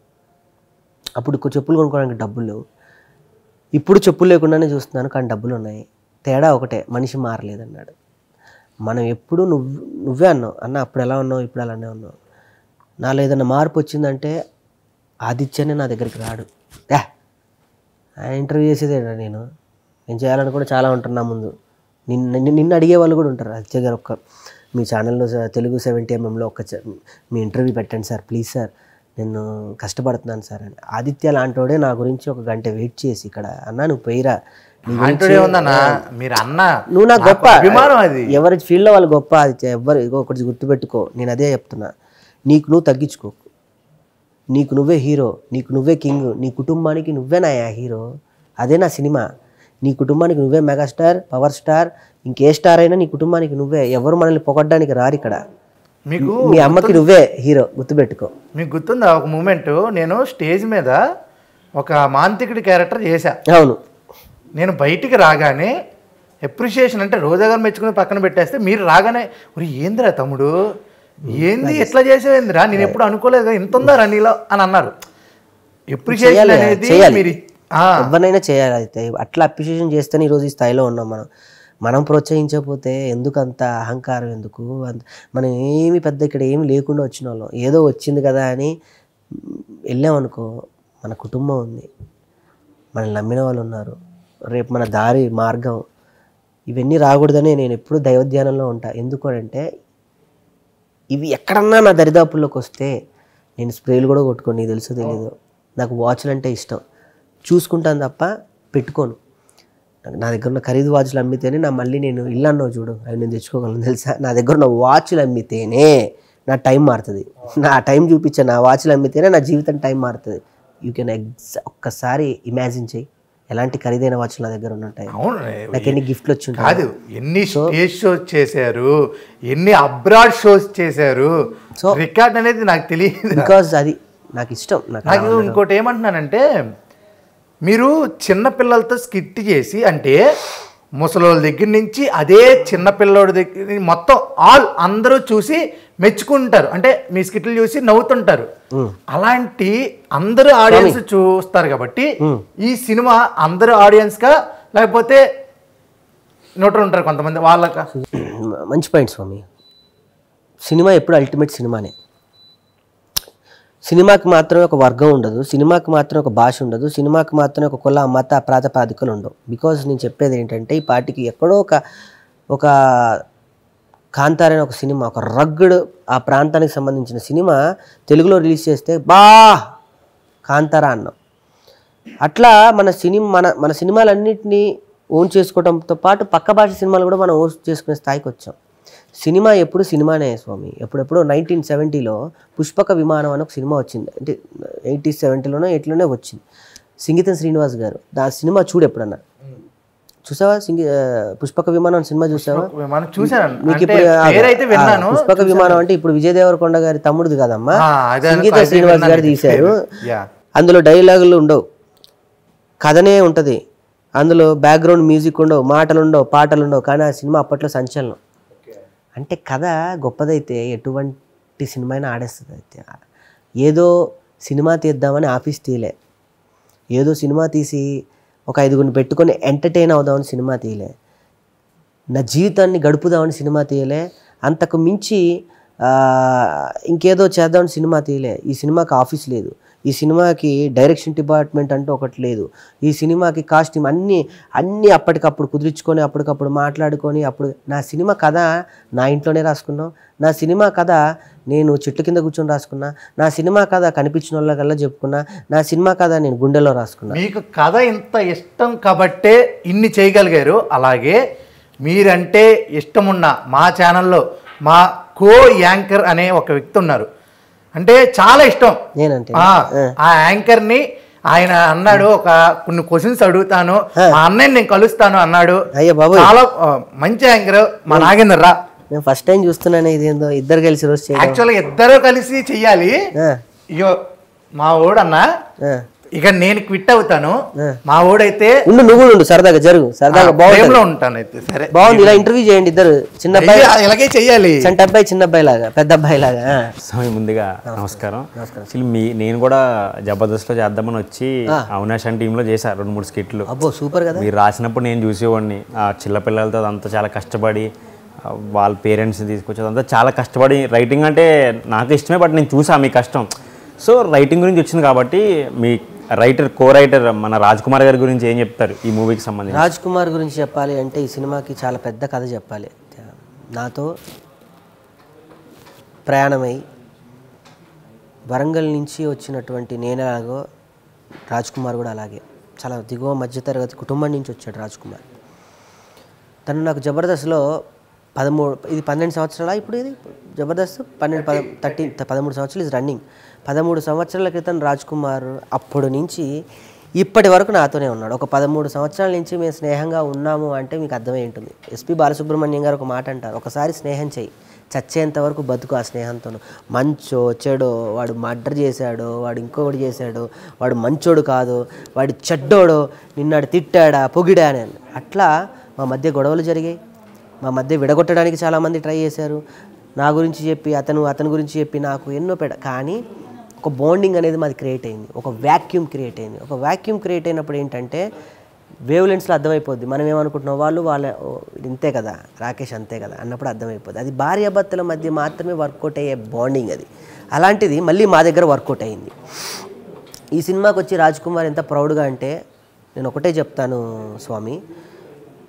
అప్పుడు చెప్పులు కొనుక్కోవడానికి డబ్బులు లేవు, ఇప్పుడు చెప్పులు లేకుండానే చూస్తున్నాను కానీ డబ్బులు ఉన్నాయి, తేడా ఒకటే, మనిషి మారలేదన్నాడు. మనం ఎప్పుడు నువ్వే అన్నావు అన్న, అప్పుడు ఎలా ఉన్నావు ఇప్పుడు అలానే ఉన్నావు. నాలో ఏదైనా మార్పు వచ్చిందంటే ఆదిత్యనే నా దగ్గరికి రాడు, ఇంటర్వ్యూ చేసేదేనా నేను చేయాలని కూడా చాలా ఉంటారు నా ముందు. నిన్ను అడిగే వాళ్ళు కూడా ఉంటారు, ఆదిత్య గారు ఒక్క మీ ఛానల్లో తెలుగు 70mm మీ ఇంటర్వ్యూ పెట్టండి సార్ ప్లీజ్ సార్, నేను కష్టపడుతున్నాను సార్ అని. ఆదిత్య లాంటోడే నా గురించి ఒక గంట వెయిట్ చేసి ఇక్కడ అన్నా నువ్వు పోయిరా, నువ్వు నా గొప్ప ఎవరి ఫీల్డ్లో వాళ్ళు గొప్ప. ఆదిత్య ఎవరు ఒకటి గుర్తుపెట్టుకో, నేను అదే చెప్తున్నా, నీకు నువ్వు తగ్గించుకో, నీకు నువ్వే హీరో, నీకు నువ్వే కింగ్, నీ కుటుంబానికి నువ్వే నా హీరో, అదే నా సినిమా. నీ కుటుంబానికి నువ్వే మెగాస్టార్, పవర్ స్టార్, ఇంకే స్టార్ అయినా నీ కుటుంబానికి నువ్వే. ఎవరు మనల్ని పొగడ్డానికి రారు ఇక్కడ. మీకు మీ అమ్మకి నువ్వే హీరో, గుర్తుపెట్టుకో. మీకు గుర్తుందా ఒక మూమెంట్, నేను స్టేజ్ మీద ఒక మాంత్రికుడి క్యారెక్టర్ చేశా. అవును, నేను బయటికి రాగానే అప్రిషియేషన్, అంటే రోజా గారు మెచ్చుకుని పక్కన పెట్టేస్తే మీరు రాగానే ఏందిరా తమ్ముడు, ఏంది ఎట్లా చేసేవేందిరా, నేను ఎప్పుడు అనుకోలేదు కదా ఇంత ఉందా నీలో అని అన్నారు. అప్రిషియేషన్ అనేది మీరు ఎవరినైనా చేయాలి. అయితే అట్లా అప్రిషియేషన్ చేస్తేనే ఈరోజు ఈ స్థాయిలో ఉన్నాం. మనం ప్రోత్సహించకపోతే ఎందుకంత అహంకారం ఎందుకు? మనం ఏమి పెద్ద ఇక్కడ ఏమి లేకుండా వచ్చిన వాళ్ళం, ఏదో వచ్చింది కదా అని వెళ్ళామనుకో, మన కుటుంబం ఉంది, మనల్ని నమ్మిన వాళ్ళు ఉన్నారు, రేపు మన దారి మార్గం ఇవన్నీ రాకూడదని నేను ఎప్పుడూ దైవధ్యానంలో ఉంటా. ఎందుకు అంటే ఇవి ఎక్కడన్నా నా దరిదాపుల్లోకి వస్తే నేను స్ప్రేలు కూడా కొట్టుకోను, నీకు తెలుసో తెలీదు. నాకు వాచ్లు అంటే ఇష్టం, చూసుకుంటాను తప్ప పెట్టుకోను. నా దగ్గర ఉన్న ఖరీదు వాచ్లు అమ్మితేనే మళ్ళీ నేను ఇల్లు అన్నావు చూడు అవి నేను తెచ్చుకోగలను తెలుసా. నా దగ్గర ఉన్న వాచ్లు అమ్మితేనే నా టైం మారుతుంది, నా టైం చూపించే నా వాచ్లు అమ్మితేనే నా జీవితం టైం మారుతుంది. యూ కెన్ ఒక్కసారి ఇమాజిన్ చేయి ఎలాంటి ఖరీదైన వాచ్లు నా దగ్గర ఉంటాయి. నాకు ఎన్ని గిఫ్ట్లు వచ్చి కాదు, ఎన్ని స్టేజ్ షోస్ చేశారు, ఎన్ని అబ్రాడ్ షోస్ చేశారు, సో రికార్డ్ అనేది నాకు తెలియదు. బికాజ్ అది నాకు ఇష్టం. నాకు ఇంకోటి ఏమంటున్నానంటే, మీరు చిన్నపిల్లలతో స్కిట్ చేసి, అంటే ముసలోళ్ళ దగ్గర నుంచి అదే చిన్నపిల్లోడి దగ్గర మొత్తం అందరూ చూసి మెచ్చుకుంటారు, అంటే మీ స్కిట్లు చూసి నవ్వుతుంటారు. అలాంటి అందరూ ఆడియన్స్ చూస్తారు కాబట్టి ఈ సినిమా అందరూ ఆడియన్స్గా, లేకపోతే నోటర్ ఉంటారు కొంతమంది వాళ్ళక. మంచి పాయింట్ స్వామి. సినిమా ఎప్పుడు అల్టిమేట్ సినిమానే. సినిమాకి మాత్రమే ఒక వర్గం ఉండదు, సినిమాకి మాత్రమే ఒక భాష ఉండదు, సినిమాకి మాత్రమే ఒక కుల మత ప్రాతిపాదికలు ఉండవు. బికాజ్ నేను చెప్పేది ఏంటంటే, ఈ పార్టీకి ఎక్కడో ఒక కాంతార అనే ఒక సినిమా, ఒక రగ్గుడు ఆ ప్రాంతానికి సంబంధించిన సినిమా తెలుగులో రిలీజ్ చేస్తే కాంతార అన్నాం. అట్లా మన సినిమాలన్నింటినీ ఓన్ చేసుకోవడంతో పాటు పక్క భాష సినిమాలు కూడా మనం ఓన్ చేసుకునే స్థాయికి వచ్చాం. సినిమా ఎప్పుడు సినిమానే స్వామి. ఎప్పుడెప్పుడో 1970లో పుష్పక విమానం అని ఒక సినిమా వచ్చింది, అంటే 70లోనో 80లోనే వచ్చింది, సంగీతం శ్రీనివాస్ గారు. ఆ సినిమా చూడు ఎప్పుడన్నా, చూసావా? పుష్పక విమానం సినిమా చూసావా? మీకు ఇప్పుడు పుష్పక విమానం అంటే ఇప్పుడు విజయ్ దేవరకొండ గారి తమ్ముడిది కదమ్మా, సంగీత శ్రీనివాస్ గారు తీశారు. అందులో డైలాగులు ఉండవు, కథనే ఉంటుంది, అందులో బ్యాక్గ్రౌండ్ మ్యూజిక్ ఉండవు, మాటలు ఉండవు, పాటలు ఉండవు, కానీ ఆ సినిమా అప్పట్లో సంచలనం. అంటే కథ గొప్పదైతే ఎటువంటి సినిమా అయినా ఆడేస్తుంది. అయితే ఏదో సినిమా తీద్దామని ఆఫీస్ తీయలే, ఏదో సినిమా తీసి ఒక 5గురిని పెట్టుకొని ఎంటర్టైన్ అవుదామని సినిమా తీయలే, నా జీవితాన్ని గడుపుదామని సినిమా తీయలే, అంతకు మించి ఇంకేదో చేద్దామని సినిమా తీయలే. ఈ సినిమాకి ఆఫీస్ లేదు, ఈ సినిమాకి డైరెక్షన్ డిపార్ట్మెంట్ అంటూ ఒకటి లేదు. ఈ సినిమాకి కాస్ట్యూమ్ అన్నీ అప్పటికప్పుడు కుదిరించుకొని అప్పటికప్పుడు మాట్లాడుకొని నా సినిమా కథ నా ఇంట్లోనే రాసుకున్నాం, నా సినిమా కథ నేను చెట్టు కింద కూర్చొని రాసుకున్నా, నా సినిమా కథ కనిపించిన వాళ్ళకల్లా చెప్పుకున్నా, నా సినిమా కథ నేను గుండెలో రాసుకున్నా. మీకు కథ ఇంత ఇష్టం కాబట్టే ఇన్ని చేయగలిగారు. అలాగే మీరంటే ఇష్టమున్న మా ఛానల్లో మా కో యాంకర్ అనే ఒక వ్యక్తి ఉన్నారు, అంటే చాలా ఇష్టం నేనంటే ఆ యాంకర్ని. ఆయన అన్నాడు, కొన్ని క్వశ్చన్స్ అడుగుతాను, మా అన్నయ్య నేను కలుస్తాను అన్నాడు. అయ్యో బాబు, చాలా మంచి యాంకర్ మా నాగేందర్ రా. నేను ఫస్ట్ టైం చూస్తున్నాను ఇదేందో ఇద్దరు కలిసి రోజు యాక్చువల్గా ఇద్దరు కలిసి చెయ్యాలి. ఇగో మా ఓడన్నా, ఇక నేను క్విట్ అవుతాను, మా ఓడైతే నువ్వు ఉండు, సరదాగా జరుగు, సరదాగా బాగుంది ఉంటాను. అయితే సరే, బాగుంది. ఇలా ఇంటర్వ్యూ చేయండి ఇద్దరు, చిన్న అబ్బాయి ఇలాగే చెయ్యాలి, చంటి అబ్బాయి చిన్న అబ్బాయి లాగా, పెద్ద అబ్బాయి లాగా. స్వామి ముందుగా నమస్కారం. నేను కూడా జబర్దస్త్లో చేద్దామని వచ్చి అవినాష్ అని టీంలో చేశాను 2-3 స్కిట్లు. అబ్బో సూపర్ కదా. మీరు రాసినప్పుడు నేను చూసేవాడిని, ఆ చిన్నపిల్లలతో అదంతా చాలా కష్టపడి వాళ్ళ పేరెంట్స్ని తీసుకొచ్చేది అంతా చాలా కష్టపడి రైటింగ్ అంటే నాకు ఇష్టమే, బట్ నేను చూసా మీ కష్టం. సో రైటింగ్ గురించి వచ్చింది కాబట్టి మీ కో రైటర్ మన రాజ్ కుమార్ గారి గురించి ఏం చెప్తారు ఈ మూవీకి సంబంధించి? రాజ్ కుమార్ గురించి చెప్పాలి అంటే ఈ సినిమాకి చాలా పెద్ద కథ చెప్పాలి. నాతో ప్రయాణమై వరంగల్ నుంచి వచ్చినటువంటి నేనేలాగో రాజ్ కుమార్ కూడా అలాగే చాలా దిగువ మధ్యతరగతి కుటుంబం నుంచి వచ్చాడు రాజ్ కుమార్. తను నాకు జబర్దస్త్లో 12 సంవత్సరాల ఇప్పుడు ఇది జబర్దస్త్ 13 సంవత్సరాలు ఇది రన్నింగ్. 13 సంవత్సరాల క్రితం రాజ్ కుమార్ అప్పటి నుంచి ఇప్పటి వరకు నాతోనే ఉన్నాడు. ఒక 13 సంవత్సరాల నుంచి మేము స్నేహంగా ఉన్నాము అంటే మీకు అర్థమై ఉంటుంది. ఎస్పి బాలసుబ్రహ్మణ్యం గారు ఒక మాట అంటారు, ఒకసారి స్నేహం చేయి, చచ్చేంత వరకు బతుకు ఆ స్నేహంతో. మంచో చెడో, వాడు మర్డర్ చేశాడో, వాడు ఇంకొకటి చేశాడో, వాడు మంచోడు కాదు, వాడు చెడ్డోడో, నిన్నాడు తిట్టాడా పొగిడా అని అట్లా మా మధ్య గొడవలు జరిగాయి. మా మధ్య విడగొట్టడానికి చాలామంది ట్రై చేశారు. నా గురించి చెప్పి అతని గురించి చెప్పి నాకు ఎన్నో కానీ ఒక బాండింగ్ అనేది మాది క్రియేట్ అయింది, ఒక వ్యాక్యూమ్ క్రియేట్ అయింది. ఒక వ్యాక్యూమ్ క్రియేట్ అయినప్పుడు ఏంటంటే వేవ్ లెన్స్లో అర్థమైపోద్ది, మనం ఏమనుకుంటున్నాం వాళ్ళ ఇంతే కదా, రాకేష్ అంతే కదా అన్నప్పుడు అర్థమైపోద్ది. అది భార్యాభర్తల మధ్య మాత్రమే వర్కౌట్ అయ్యే బాండింగ్ అది. అలాంటిది మళ్ళీ మా దగ్గర వర్కౌట్ అయింది. ఈ సినిమాకి వచ్చి రాజ్ కుమార్ ఎంత ప్రౌడ్గా అంటే నేను ఒకటే చెప్తాను స్వామి,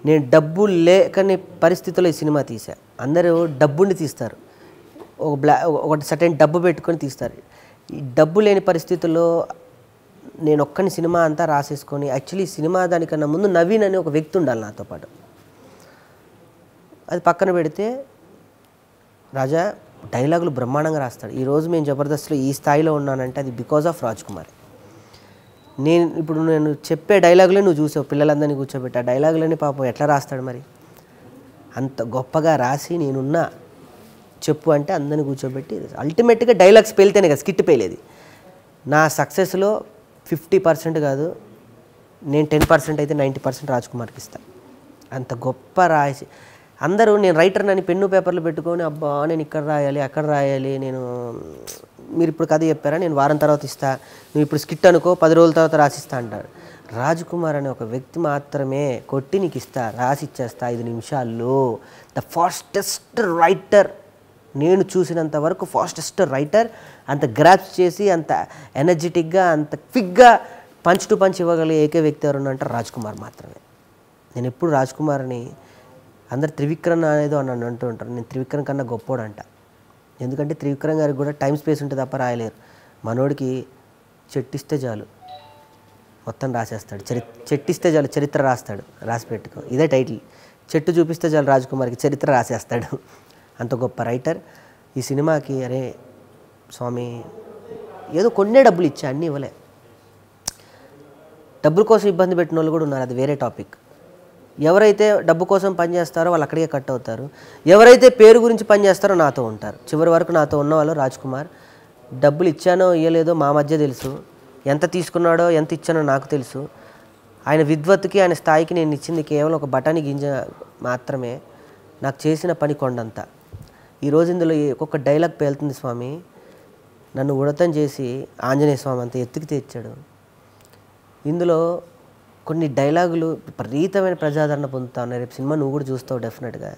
నేను డబ్బు లేకని పరిస్థితుల్లో ఈ సినిమా తీసా. అందరూ డబ్బుని తీస్తారు, ఒకటి సర్టెన్ డబ్బు పెట్టుకొని తీస్తారు. ఈ డబ్బు లేని పరిస్థితుల్లో నేను ఒక్కని సినిమా అంతా రాసేసుకొని, యాక్చువల్లీ సినిమా దానికన్నా ముందు నవీన్ అనే ఒక వ్యక్తి ఉండాలి నాతో పాటు. అది పక్కన పెడితే రాజా డైలాగులు బ్రహ్మాండంగా రాస్తాడు. ఈరోజు మేము జబర్దస్త్లో ఈ స్థాయిలో ఉన్నానంటే అది బికాజ్ ఆఫ్ రాజ్ కుమార్. నేను చెప్పే డైలాగులే నువ్వు చూసావు, పిల్లలందరినీ కూర్చోబెట్టి ఆ డైలాగులని పాపం ఎట్లా రాస్తాడు మరి, అంత గొప్పగా రాసి నేనున్నా చెప్పు అంటే అందరిని కూర్చోబెట్టి అల్టిమేట్గా డైలాగ్స్ పేలితేనే కదా స్కిట్ పేలేది. నా సక్సెస్లో 50% కాదు, నేను 10% అయితే 90% రాజ్ కుమార్కి ఇస్తాను. అంత గొప్ప రాసి అందరూ నేను రైటర్ అని పెన్ను పేపర్లు పెట్టుకొని అబ్బా నేను ఇక్కడ రాయాలి అక్కడ రాయాలి, మీరు ఇప్పుడు కథ చెప్పారా నేను వారం తర్వాత ఇస్తా, నువ్వు ఇప్పుడు స్కిట్ అనుకో 10 రోజుల తర్వాత రాసిస్తా అంటాడు. రాజ్ కుమార్ అనే ఒక వ్యక్తి మాత్రమే కొట్టి నీకు ఇస్తా, రాసి ఇచ్చేస్తా 5 నిమిషాల్లో. ద ఫాస్టెస్ట్ రైటర్, నేను చూసినంత వరకు ఫాస్టెస్ట్ రైటర్. అంత గ్రాప్స్ చేసి అంత ఎనర్జెటిక్గా అంత క్విక్గా పంచ్ టు పంచ్ ఇవ్వగలిగే ఏకే వ్యక్తి ఎవరన్నా అంటే రాజ్ కుమార్ మాత్రమే. నేను ఎప్పుడు రాజ్ కుమార్ని అందరు త్రివిక్రమ్ అనేది అని అంటూ ఉంటారు, నేను త్రివిక్రమ్ కన్నా గొప్పోడు అంట. ఎందుకంటే త్రివిక్రమ్ గారికి కూడా టైం స్పేస్ ఉంటే తప్ప రాయలేరు. మనోడికి చెట్టిస్తే చాలు మొత్తం రాసేస్తాడు, చెట్టిస్తే చాలు చరిత్ర రాస్తాడు, రాసి పెట్టుకో ఇదే టైటిల్. చెట్టు చూపిస్తే చాలు రాజ్ కుమార్కి చరిత్ర రాసేస్తాడు, అంత గొప్ప రైటర్. ఈ సినిమాకి అరే స్వామి ఏదో కొన్నే డబ్బులు ఇచ్చా, అన్నీ ఇవ్వలే. డబ్బుల కోసం ఇబ్బంది పెట్టిన వాళ్ళు కూడా ఉన్నారు, అది వేరే టాపిక్. ఎవరైతే డబ్బు కోసం పనిచేస్తారో వాళ్ళు అక్కడికే కట్ అవుతారు, ఎవరైతే పేరు గురించి పనిచేస్తారో నాతో ఉంటారు. చివరి వరకు నాతో ఉన్నవాళ్ళు రాజ్ కుమార్. డబ్బులు ఇచ్చానో ఇవ్వలేదో మా మధ్య తెలుసు, ఎంత తీసుకున్నాడో ఎంత ఇచ్చానో నాకు తెలుసు. ఆయన విద్వత్తుకి ఆయన స్థాయికి నేను ఇచ్చింది కేవలం ఒక బఠానీ గింజ మాత్రమే. నాకు చేసిన పని కొండంత. ఈరోజు ఇందులో ఒక్కొక్క డైలాగ్ పేలుతుంది స్వామి. నన్ను ఉడతం చేసి ఆంజనేయ స్వామి అంత ఎత్తుకి తెచ్చాడు. ఇందులో కొన్ని డైలాగులు విపరీతమైన ప్రజాదరణ పొందుతా ఉన్నాయి. రేపు సినిమా నువ్వు కూడా చూస్తావు డెఫినెట్గా.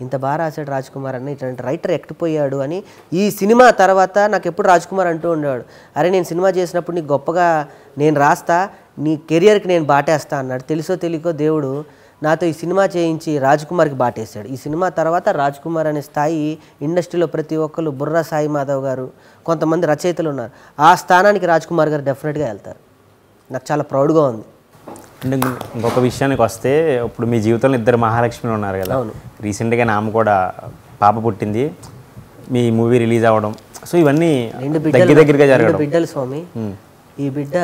ఇంత బాగా రాశాడు రాజ్ కుమార్ అన్న, ఇట్లాంటి రైటర్ ఎక్కిపోయాడు అని ఈ సినిమా తర్వాత నాకు ఎప్పుడు రాజ్ కుమార్ అంటూ ఉండేవాడు, అరే నేను సినిమా చేసినప్పుడు నీకు గొప్పగా నేను రాస్తా, నీ కెరియర్కి నేను బాటేస్తా అన్నాడు. తెలుసో తెలియకో దేవుడు నాతో ఈ సినిమా చేయించి రాజ్ కుమార్కి బాటేశాడు. ఈ సినిమా తర్వాత రాజ్ కుమార్ అనే స్థాయి ఇండస్ట్రీలో ప్రతి ఒక్కరు, బుర్రా సాయి మాధవ్ గారు, కొంతమంది రచయితలు ఉన్నారు, ఆ స్థానానికి రాజ్ కుమార్ గారు డెఫినెట్గా వెళ్తారు. నాకు చాలా ప్రౌడ్గా ఉంది. అంటే ఇంకొక విషయానికి వస్తే, ఇప్పుడు మీ జీవితంలో 2 మహాలక్ష్మిలు ఉన్నారు కదా. అవును. రీసెంట్గా నామ కూడా పాప పుట్టింది, మీ మూవీ రిలీజ్ అవ్వడం, సో ఇవన్నీ దగ్గరగా జరగడం. బిడ్డలు స్వామి. ఈ బిడ్డ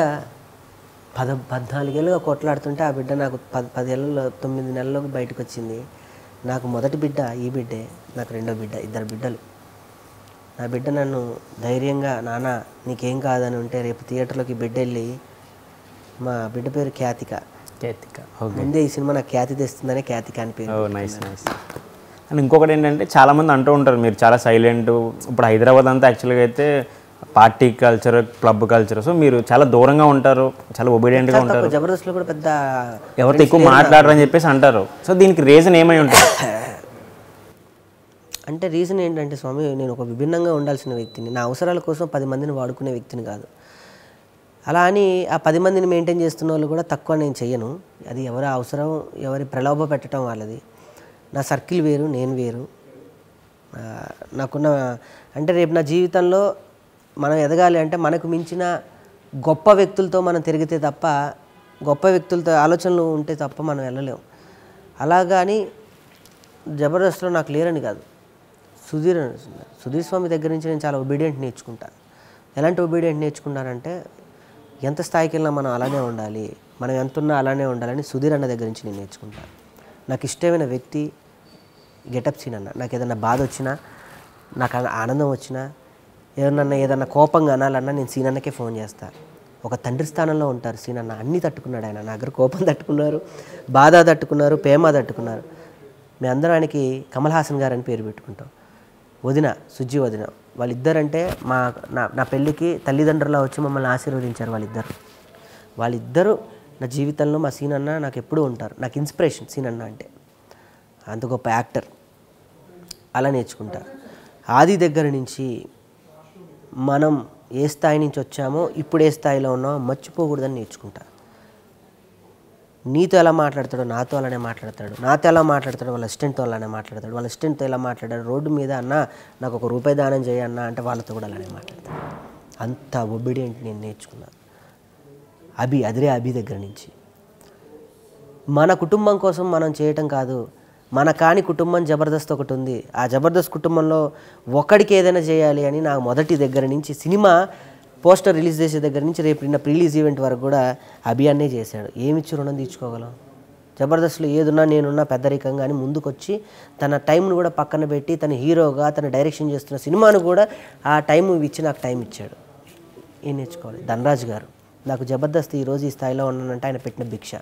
14 ఏళ్ళుగా కొట్లాడుతుంటే ఆ బిడ్డ నాకు 10 ఏళ్ళలో 9 నెలల్లోకి బయటకు వచ్చింది. నాకు మొదటి బిడ్డ ఈ బిడ్డే, నాకు రెండో బిడ్డ, 2 బిడ్డలు. నా బిడ్డ నన్ను ధైర్యంగా, నాన్న నీకేం కాదని ఉంటే రేపు థియేటర్లోకి బిడ్డ వెళ్ళి, మా బిడ్డ పేరు ఖ్యాతిక. ముందే ఈ సినిమా నాకు ఖ్యాతి తెస్తుందనే ఖ్యాతిక అని పేరు. Nice nice. అండ్ ఇంకొకటి ఏంటంటే, చాలామంది అంటూ ఉంటారు మీరు చాలా సైలెంట్, ఇప్పుడు హైదరాబాద్ అంతా యాక్చువల్గా అయితే party culture, club culture, so మీరు చాలా దూరంగా ఉంటారు, చాలా ఒబీడియంట్గా ఉంటారు, జబర్దస్త్లో కూడా పెద్ద ఎవరితో ఎక్కువ మాట్లాడరని చెప్పేసి అంటారు. సో దీనికి రీజన్ ఏమై ఉంటుంది? అంటే రీజన్ ఏంటంటే స్వామి, నేను ఒక విభిన్నంగా ఉండాల్సిన వ్యక్తిని, నా అవసరాల కోసం 10 మందిని వాడుకునే వ్యక్తిని కాదు. అలా అని ఆ 10 మందిని మెయింటైన్ చేస్తున్న వాళ్ళు కూడా తక్కువ నేను చెయ్యను. అది ఎవరి అవసరం, ఎవరి ప్రలోభ పెట్టడం వాళ్ళది. నా సర్కిల్ వేరు, నేను వేరు. నాకున్న అంటే రేపు నా జీవితంలో మనం ఎదగాలి అంటే మనకు మించిన గొప్ప వ్యక్తులతో మనం తిరిగితే తప్ప, గొప్ప వ్యక్తులతో ఆలోచనలు ఉంటే తప్ప మనం వెళ్ళలేము. అలాగని జబర్దస్త్లో నాకు లేరని కాదు. సుధీర్ స్వామి దగ్గర నుంచి నేను చాలా ఒబీడియంట్ నేర్చుకుంటాను. ఎలాంటి ఒబీడియంట్ నేర్చుకున్నానంటే, ఎంత స్థాయికి వెళ్ళినా మనం అలానే ఉండాలి, మనం ఎంత ఉన్నా అలానే ఉండాలని సుధీర్ అన్న దగ్గర నుంచి నేను నేర్చుకుంటాను. నాకు ఇష్టమైన వ్యక్తి గెటప్ సీన్ అన్న. నాకు ఏదైనా బాధ వచ్చినా, నాకు ఆనందం వచ్చినా, ఏదన్నా కోపంగా అనాలన్నా నేను సీన్ అన్నకే ఫోన్ చేస్తాను. ఒక తండ్రి స్థానంలో ఉంటారు సీన్ అన్న. అన్నీ తట్టుకున్నాడు ఆయన. నా దగ్గర కోపం తట్టుకున్నారు, బాధ తట్టుకున్నారు, ప్రేమ తట్టుకున్నారు. మేము అందరం ఆయనకి కమల్ హాసన్ గారు అని పేరు పెట్టుకుంటాం. వదిన, సుజ్జి వదిన, వాళ్ళిద్దరంటే నా పెళ్ళికి తల్లిదండ్రులా వచ్చి మమ్మల్ని ఆశీర్వదించారు వాళ్ళిద్దరూ నా జీవితంలో. మా సీన్ అన్న నాకు ఎప్పుడూ ఉంటారు, నాకు ఇన్స్పిరేషన్ సీన్ అన్న అంటే. అంత గొప్ప యాక్టర్. అలా నేర్చుకుంటా. ఆది దగ్గర నుంచి మనం ఏ స్థాయి నుంచి వచ్చామో, ఇప్పుడు ఏ స్థాయిలో ఉన్నామో మర్చిపోకూడదని నేర్చుకుంటా. నీతో ఎలా మాట్లాడతాడో నాతో అలానే మాట్లాడతాడు, నాతో ఎలా మాట్లాడతాడో వాళ్ళ అసిస్టెంట్తో అలానే మాట్లాడతాడు, వాళ్ళ అసిస్టెంట్తో ఎలా మాట్లాడాడు, రోడ్డు మీద అన్న నాకు ₹1 దానం చేయన్నా అంటే వాళ్ళతో కూడా అలానే మాట్లాడతాడు. అంత ఒబీడియంట్ నేను నేర్చుకున్నాను. అదిరే అభి దగ్గర నుంచి. మన కుటుంబం కోసం మనం చేయటం కాదు, మన కాని కుటుంబం జబర్దస్త్ ఒకటి ఉంది. ఆ జబర్దస్త్ కుటుంబంలో ఒకడికి ఏదైనా చేయాలి అని నాకు మొదటి దగ్గర నుంచి, సినిమా పోస్టర్ రిలీజ్ చేసే దగ్గర నుంచి రేపు నిన్న ప్రీలీజ్ ఈవెంట్ వరకు కూడా అభియాన్నే చేశాడు. ఏమిచ్చి రుణం తీర్చుకోగలం? జబర్దస్త్లో ఏదున్నా నేనున్నా పెద్దరికంగా అని ముందుకొచ్చి తన టైంను కూడా పక్కన పెట్టి, తన హీరోగా తన డైరెక్షన్ చేస్తున్న సినిమాను కూడా ఆ టైం ఇచ్చి నాకు టైం ఇచ్చాడు. ఏం నేర్చుకోవాలి? ధనరాజ్ గారు. నాకు జబర్దస్త్ ఈరోజు ఈ స్థాయిలో ఉన్నానంటే ఆయన పెట్టిన భిక్ష.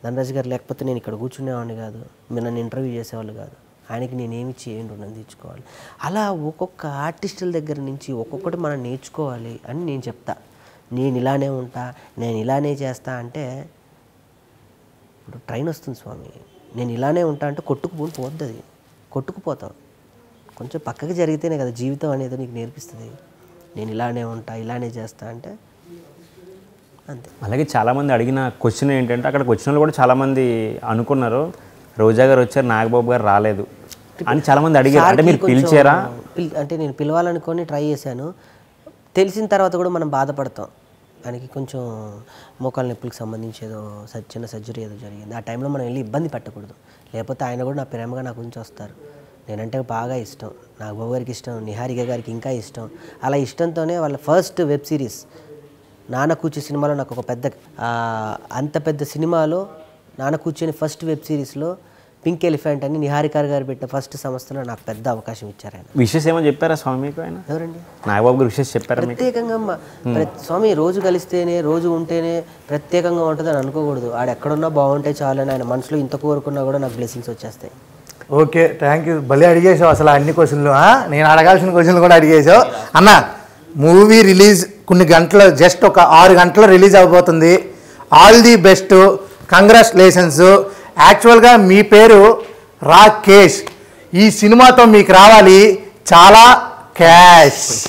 ధనరాజ్ గారు లేకపోతే నేను ఇక్కడ కూర్చునేవాడిని కాదు, మీరు నన్ను ఇంటర్వ్యూ చేసేవాళ్ళు కాదు. ఆయనకి నేనేమిచ్చి ఏం రుణం తీర్చుకోవాలి? అలా ఒక్కొక్క ఆర్టిస్టుల దగ్గర నుంచి ఒక్కొక్కటి మనం నేర్చుకోవాలి అని నేను చెప్తా. నేను ఇలానే ఉంటా, నేను ఇలానే చేస్తా అంటే, ఇప్పుడు ట్రైన్ వస్తుంది స్వామి, నేను ఇలానే ఉంటా అంటే పోద్ది, అది కొట్టుకుపోతావు. కొంచెం పక్కకి జరిగితేనే కదా జీవితం అనేది నీకు నేర్పిస్తుంది. నేను ఇలానే ఉంటా, ఇలానే చేస్తా అంటే అంతే. అలాగే చాలామంది అడిగిన క్వశ్చన్ ఏంటంటే, అక్కడికి వచ్చిన వాళ్ళు కూడా చాలామంది అనుకున్నారు రోజా గారు వచ్చారు, నాగబాబు గారు రాలేదు అని చాలామంది అడిగారు. అంటే మీరు పిలిచారా? అంటే నేను పిలవాలనుకొని ట్రై చేశాను. తెలిసిన తర్వాత కూడా మనం బాధపడతాం. ఆయనకి కొంచెం మోకాళ్ళ నొప్పులకు సంబంధించి ఏదో చిన్న సర్జరీ ఏదో జరిగింది. ఆ టైంలో మనం వెళ్ళి ఇబ్బంది పెట్టకూడదు. లేకపోతే ఆయన కూడా నా ప్రేమగా నా గురించి వస్తారు. నేనంటే బాగా ఇష్టం, నాగబాబు గారికి ఇష్టం, నిహారిక గారికి ఇంకా ఇష్టం. అలా ఇష్టంతోనే వాళ్ళ ఫస్ట్ వెబ్ సిరీస్ నాన్న కూర్చి సినిమాలో నాకు ఒక అంత పెద్ద సినిమాలో నాన్న కూర్చొని ఫస్ట్ వెబ్ సిరీస్లో పింక్ ఎలిఫెంట్ అని నిహారిక గారు పెట్టిన ఫస్ట్ సంస్థలో నాకు పెద్ద అవకాశం ఇచ్చారు. ఆయన విషెస్ ఏమో చెప్పారా స్వామికి? ఆయన ఎవరండి? నాగబాబు గారు విషెస్ చెప్పారా? ప్రత్యేకంగా స్వామి రోజు కలిస్తేనే, రోజు ఉంటేనే ప్రత్యేకంగా ఉంటుందని అనుకోకూడదు. ఆడ ఎక్కడున్నా బాగుంటే చాలు అని ఆయన మనసులో ఇంత కోరుకున్నా కూడా నాకు బ్లెస్సింగ్స్ వచ్చేస్తాయి. Okay, thank you. భలే అడిగేసావు అసలు అన్ని క్వశ్చన్లు. నేను అడగాల్సిన క్వశ్చన్లు కూడా అడిగేసావు అన్న. మూవీ రిలీజ్ కొన్ని గంటలు, జస్ట్ ఒక 6 గంటలు రిలీజ్ అవబోతుంది. All the best, congratulations. యాక్చువల్గా మీ పేరు రాకేష్. ఈ సినిమాతో మీకు రావాలి చాలా క్యాష్.